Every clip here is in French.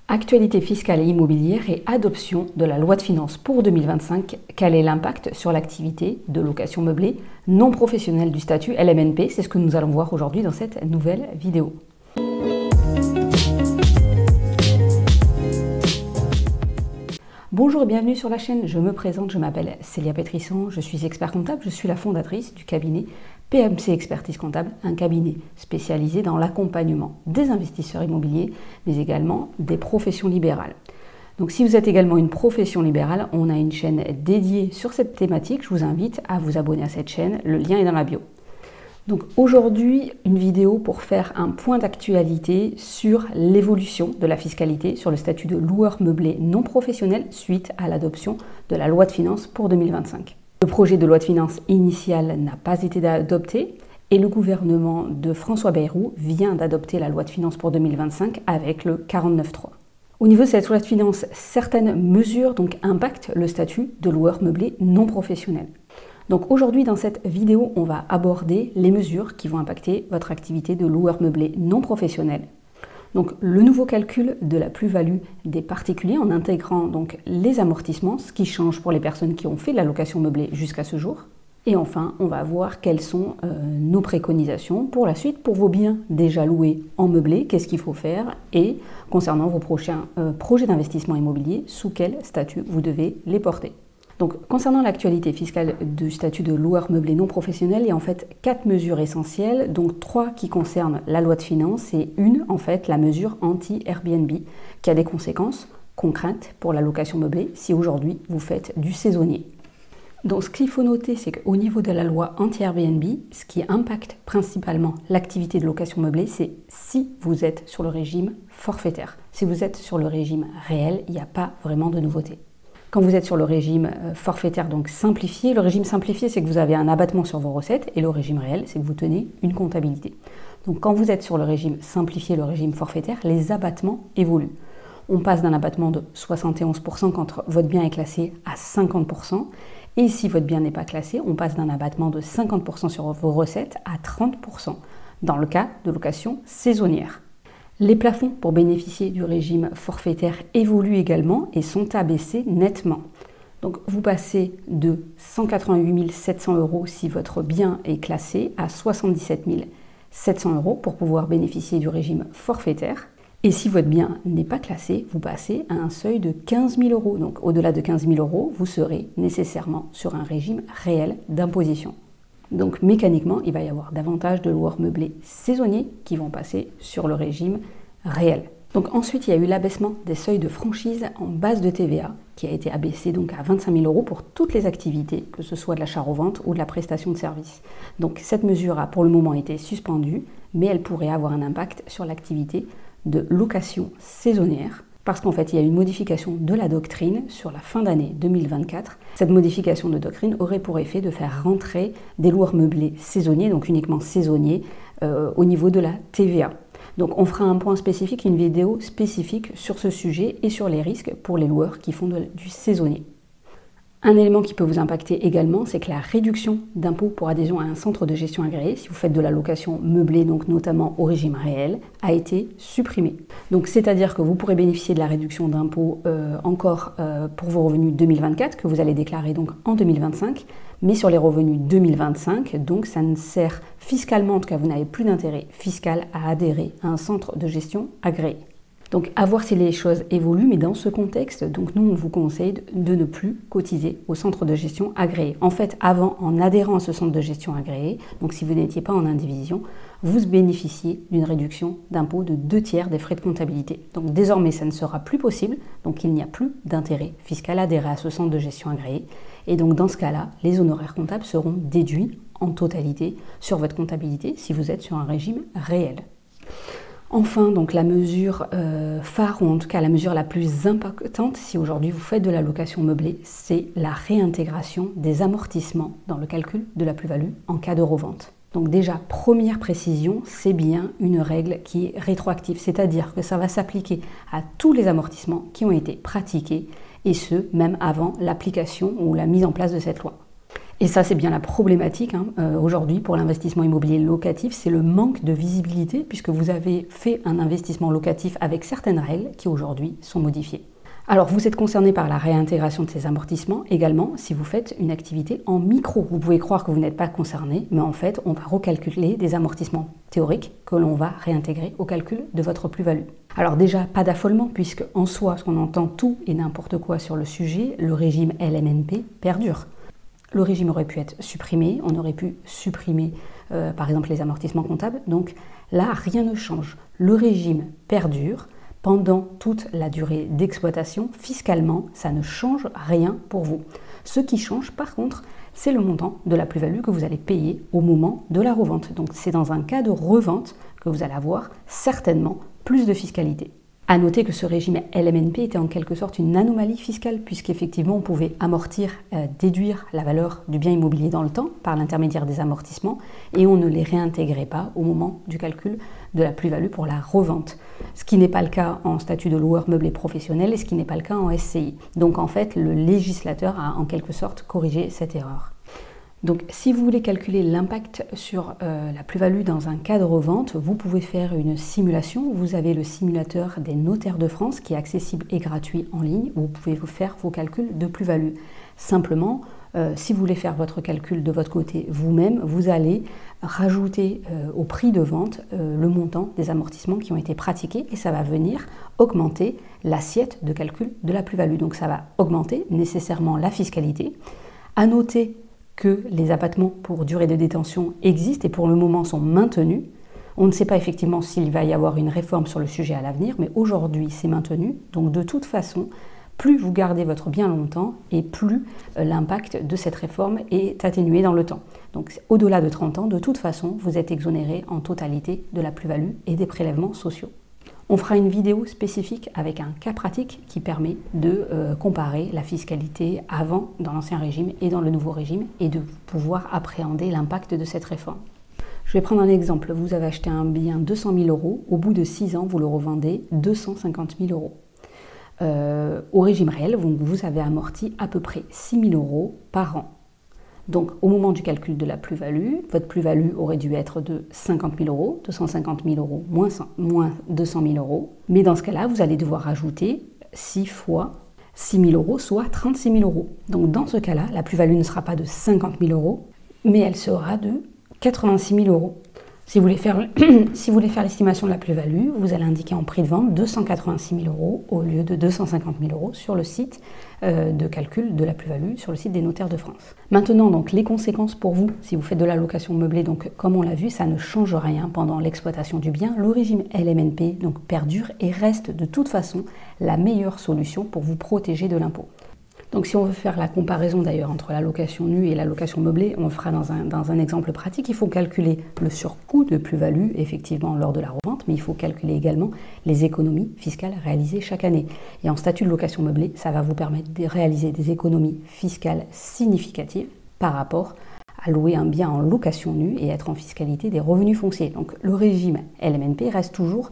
Actualité fiscale et immobilière et adoption de la loi de finances pour 2025. Quel est l'impact sur l'activité de location meublée non professionnelle du statut LMNP? C'est ce que nous allons voir aujourd'hui dans cette nouvelle vidéo. Bonjour et bienvenue sur la chaîne, je me présente, je m'appelle Célia Pétrisson, je suis expert comptable, je suis la fondatrice du cabinet PMC Expertise Comptable, un cabinet spécialisé dans l'accompagnement des investisseurs immobiliers, mais également des professions libérales. Donc si vous êtes également une profession libérale, on a une chaîne dédiée sur cette thématique, je vous invite à vous abonner à cette chaîne, le lien est dans la bio. Donc aujourd'hui, une vidéo pour faire un point d'actualité sur l'évolution de la fiscalité sur le statut de loueur meublé non professionnel suite à l'adoption de la loi de finances pour 2025. Le projet de loi de finances initial n'a pas été adopté et le gouvernement de François Bayrou vient d'adopter la loi de finances pour 2025 avec le 49.3. Au niveau de cette loi de finances, certaines mesures impactent le statut de loueur meublé non professionnel. Donc aujourd'hui dans cette vidéo, on va aborder les mesures qui vont impacter votre activité de loueur meublé non professionnel. Donc le nouveau calcul de la plus-value des particuliers en intégrant donc les amortissements, ce qui change pour les personnes qui ont fait de la location meublée jusqu'à ce jour. Et enfin, on va voir quelles sont nos préconisations pour la suite pour vos biens déjà loués en meublé, qu'est-ce qu'il faut faire et concernant vos prochains projets d'investissement immobilier, sous quel statut vous devez les porter. Donc, concernant l'actualité fiscale du statut de loueur meublé non professionnel, il y a en fait 4 mesures essentielles, donc 3 qui concernent la loi de finances et une, en fait, la mesure anti-Airbnb, qui a des conséquences concrètes pour la location meublée si aujourd'hui vous faites du saisonnier. Donc, ce qu'il faut noter, c'est qu'au niveau de la loi anti-Airbnb, ce qui impacte principalement l'activité de location meublée, c'est si vous êtes sur le régime forfaitaire. Si vous êtes sur le régime réel, il n'y a pas vraiment de nouveauté. Quand vous êtes sur le régime forfaitaire, donc simplifié, le régime simplifié, c'est que vous avez un abattement sur vos recettes et le régime réel, c'est que vous tenez une comptabilité. Donc quand vous êtes sur le régime simplifié, le régime forfaitaire, les abattements évoluent. On passe d'un abattement de 71% quand votre bien est classé à 50%. Et si votre bien n'est pas classé, on passe d'un abattement de 50% sur vos recettes à 30% dans le cas de location saisonnière. Les plafonds pour bénéficier du régime forfaitaire évoluent également et sont abaissés nettement. Donc vous passez de 188 700 € si votre bien est classé à 77 700 € pour pouvoir bénéficier du régime forfaitaire. Et si votre bien n'est pas classé, vous passez à un seuil de 15 000 €. Donc au-delà de 15 000 €, vous serez nécessairement sur un régime réel d'imposition. Donc mécaniquement, il va y avoir davantage de loueurs meublés saisonniers qui vont passer sur le régime réel. Donc ensuite, il y a eu l'abaissement des seuils de franchise en base de TVA qui a été abaissé donc à 25 000 € pour toutes les activités, que ce soit de l'achat-revente ou de la prestation de services. Donc cette mesure a pour le moment été suspendue, mais elle pourrait avoir un impact sur l'activité de location saisonnière. Parce qu'en fait, il y a une modification de la doctrine sur la fin d'année 2024. Cette modification de doctrine aurait pour effet de faire rentrer des loueurs meublés saisonniers, donc uniquement saisonniers, au niveau de la TVA. Donc on fera un point spécifique, une vidéo spécifique sur ce sujet et sur les risques pour les loueurs qui font du saisonnier. Un élément qui peut vous impacter également, c'est que la réduction d'impôt pour adhésion à un centre de gestion agréé, si vous faites de la location meublée, donc notamment au régime réel, a été supprimée. Donc c'est-à-dire que vous pourrez bénéficier de la réduction d'impôt encore pour vos revenus 2024, que vous allez déclarer donc en 2025, mais sur les revenus 2025, donc ça ne sert fiscalement, en tout cas vous n'avez plus d'intérêt fiscal à adhérer à un centre de gestion agréé. Donc à voir si les choses évoluent, mais dans ce contexte, donc nous on vous conseille de ne plus cotiser au centre de gestion agréé. En fait, avant, en adhérant à ce centre de gestion agréé, donc si vous n'étiez pas en indivision, vous bénéficiez d'une réduction d'impôt de 2/3 des frais de comptabilité. Donc désormais, ça ne sera plus possible, donc il n'y a plus d'intérêt fiscal à adhérer à ce centre de gestion agréé. Et donc dans ce cas-là, les honoraires comptables seront déduits en totalité sur votre comptabilité si vous êtes sur un régime réel. Enfin, donc la mesure phare, ou en tout cas la mesure la plus impactante, si aujourd'hui vous faites de la location meublée, c'est la réintégration des amortissements dans le calcul de la plus-value en cas de revente. Donc déjà, première précision, c'est bien une règle qui est rétroactive, c'est-à-dire que ça va s'appliquer à tous les amortissements qui ont été pratiqués, et ce, même avant l'application ou la mise en place de cette loi. Et ça, c'est bien la problématique aujourd'hui pour l'investissement immobilier locatif, c'est le manque de visibilité puisque vous avez fait un investissement locatif avec certaines règles qui aujourd'hui sont modifiées. Alors, vous êtes concerné par la réintégration de ces amortissements également si vous faites une activité en micro. Vous pouvez croire que vous n'êtes pas concerné, mais en fait, on va recalculer des amortissements théoriques que l'on va réintégrer au calcul de votre plus-value. Alors déjà, pas d'affolement, puisque en soi, parce qu'on entend tout et n'importe quoi sur le sujet, le régime LMNP perdure. Le régime aurait pu être supprimé, on aurait pu supprimer par exemple les amortissements comptables, donc là, rien ne change. Le régime perdure. Pendant toute la durée d'exploitation, fiscalement, ça ne change rien pour vous. Ce qui change, par contre, c'est le montant de la plus-value que vous allez payer au moment de la revente. Donc c'est dans un cas de revente que vous allez avoir certainement plus de fiscalité. À noter que ce régime LMNP était en quelque sorte une anomalie fiscale puisqu'effectivement on pouvait amortir, déduire la valeur du bien immobilier dans le temps par l'intermédiaire des amortissements et on ne les réintégrait pas au moment du calcul de la plus-value pour la revente. Ce qui n'est pas le cas en statut de loueur meublé professionnel et ce qui n'est pas le cas en SCI. Donc en fait le législateur a en quelque sorte corrigé cette erreur. Donc si vous voulez calculer l'impact sur la plus-value dans un cas de revente, vous pouvez faire une simulation. Vous avez le simulateur des notaires de France qui est accessible et gratuit en ligne où vous pouvez vous faire vos calculs de plus-value. Simplement, si vous voulez faire votre calcul de votre côté vous-même, vous allez rajouter au prix de vente le montant des amortissements qui ont été pratiqués et ça va venir augmenter l'assiette de calcul de la plus-value. Donc ça va augmenter nécessairement la fiscalité. À noter que les abattements pour durée de détention existent et pour le moment sont maintenus. On ne sait pas effectivement s'il va y avoir une réforme sur le sujet à l'avenir, mais aujourd'hui c'est maintenu. Donc de toute façon, plus vous gardez votre bien longtemps et plus l'impact de cette réforme est atténué dans le temps. Donc au-delà de 30 ans, de toute façon, vous êtes exonéré en totalité de la plus-value et des prélèvements sociaux. On fera une vidéo spécifique avec un cas pratique qui permet de comparer la fiscalité avant dans l'ancien régime et dans le nouveau régime et de pouvoir appréhender l'impact de cette réforme. Je vais prendre un exemple. Vous avez acheté un bien 200 000 €. Au bout de 6 ans, vous le revendez 250 000 €. Au régime réel, vous avez amorti à peu près 6 000 € par an. Donc, au moment du calcul de la plus-value, votre plus-value aurait dû être de 50 000 €, 250 000 € moins 200 000 €. Mais dans ce cas-là, vous allez devoir ajouter 6 fois 6 000 €, soit 36 000 €. Donc, dans ce cas-là, la plus-value ne sera pas de 50 000 €, mais elle sera de 86 000 €. Si vous voulez faire l'estimation de la plus-value, vous allez indiquer en prix de vente 286 000 € au lieu de 250 000 € sur le site de calcul de la plus-value, sur le site des notaires de France. Maintenant, donc, les conséquences pour vous, si vous faites de la location meublée, donc comme on l'a vu, ça ne change rien pendant l'exploitation du bien. Le régime LMNP donc, perdure et reste de toute façon la meilleure solution pour vous protéger de l'impôt. Donc si on veut faire la comparaison d'ailleurs entre la location nue et la location meublée, on le fera dans un exemple pratique. Il faut calculer le surcoût de plus-value effectivement lors de la revente, mais il faut calculer également les économies fiscales réalisées chaque année. Et en statut de location meublée, ça va vous permettre de réaliser des économies fiscales significatives par rapport à louer un bien en location nue et être en fiscalité des revenus fonciers. Donc le régime LMNP reste toujours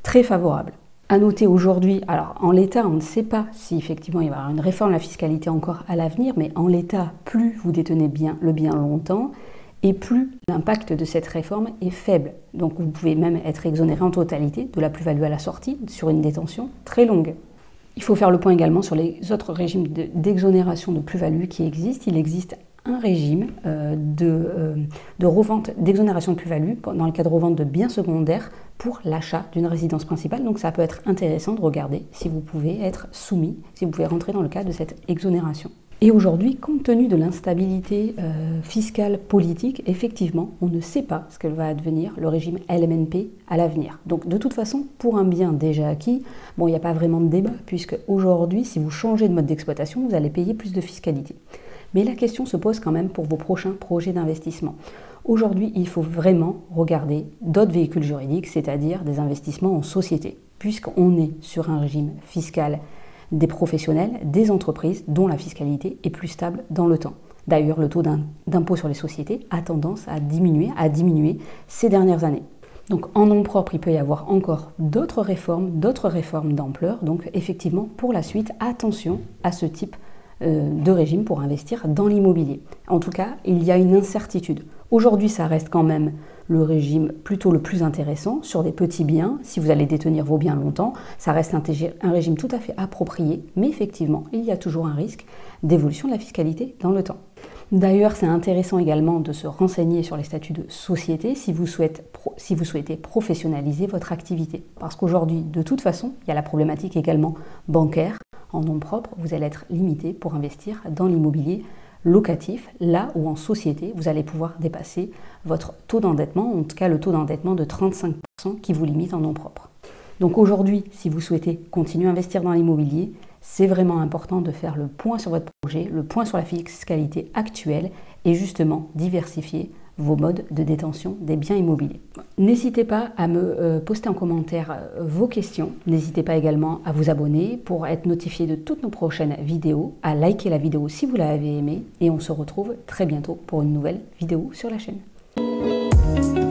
très favorable. À noter aujourd'hui, alors en l'état, on ne sait pas si effectivement il va y avoir une réforme de la fiscalité encore à l'avenir, mais en l'état, plus vous détenez le bien longtemps et plus l'impact de cette réforme est faible. Donc vous pouvez même être exonéré en totalité de la plus-value à la sortie sur une détention très longue. Il faut faire le point également sur les autres régimes d'exonération de plus-value qui existent. Il existe un régime de revente d'exonération de plus-value dans le cas de revente de biens secondaires pour l'achat d'une résidence principale. Donc ça peut être intéressant de regarder si vous pouvez être soumis, si vous pouvez rentrer dans le cadre de cette exonération. Et aujourd'hui, compte tenu de l'instabilité fiscale politique, effectivement, on ne sait pas ce que va advenir le régime LMNP à l'avenir. Donc de toute façon, pour un bien déjà acquis, bon, il n'y a pas vraiment de débat, puisque aujourd'hui, si vous changez de mode d'exploitation, vous allez payer plus de fiscalité. Mais la question se pose quand même pour vos prochains projets d'investissement. Aujourd'hui, il faut vraiment regarder d'autres véhicules juridiques, c'est-à-dire des investissements en société, puisqu'on est sur un régime fiscal des professionnels, des entreprises dont la fiscalité est plus stable dans le temps. D'ailleurs, le taux d'impôt sur les sociétés a tendance à diminuer ces dernières années. Donc en nom propre, il peut y avoir encore d'autres réformes d'ampleur. Donc effectivement, pour la suite, attention à ce type de régime pour investir dans l'immobilier. En tout cas, il y a une incertitude. Aujourd'hui, ça reste quand même le régime plutôt le plus intéressant sur des petits biens. Si vous allez détenir vos biens longtemps, ça reste un régime tout à fait approprié. Mais effectivement, il y a toujours un risque d'évolution de la fiscalité dans le temps. D'ailleurs, c'est intéressant également de se renseigner sur les statuts de société si vous souhaitez professionnaliser votre activité. Parce qu'aujourd'hui, de toute façon, il y a la problématique également bancaire. En nom propre, vous allez être limité pour investir dans l'immobilier locatif, là où en société, vous allez pouvoir dépasser votre taux d'endettement, en tout cas le taux d'endettement de 35% qui vous limite en nom propre. Donc aujourd'hui, si vous souhaitez continuer à investir dans l'immobilier, c'est vraiment important de faire le point sur votre projet, le point sur la fiscalité actuelle et justement diversifier vos modes de détention des biens immobiliers. N'hésitez pas à me poster en commentaire vos questions. N'hésitez pas également à vous abonner pour être notifié de toutes nos prochaines vidéos, à liker la vidéo si vous l'avez aimée et on se retrouve très bientôt pour une nouvelle vidéo sur la chaîne.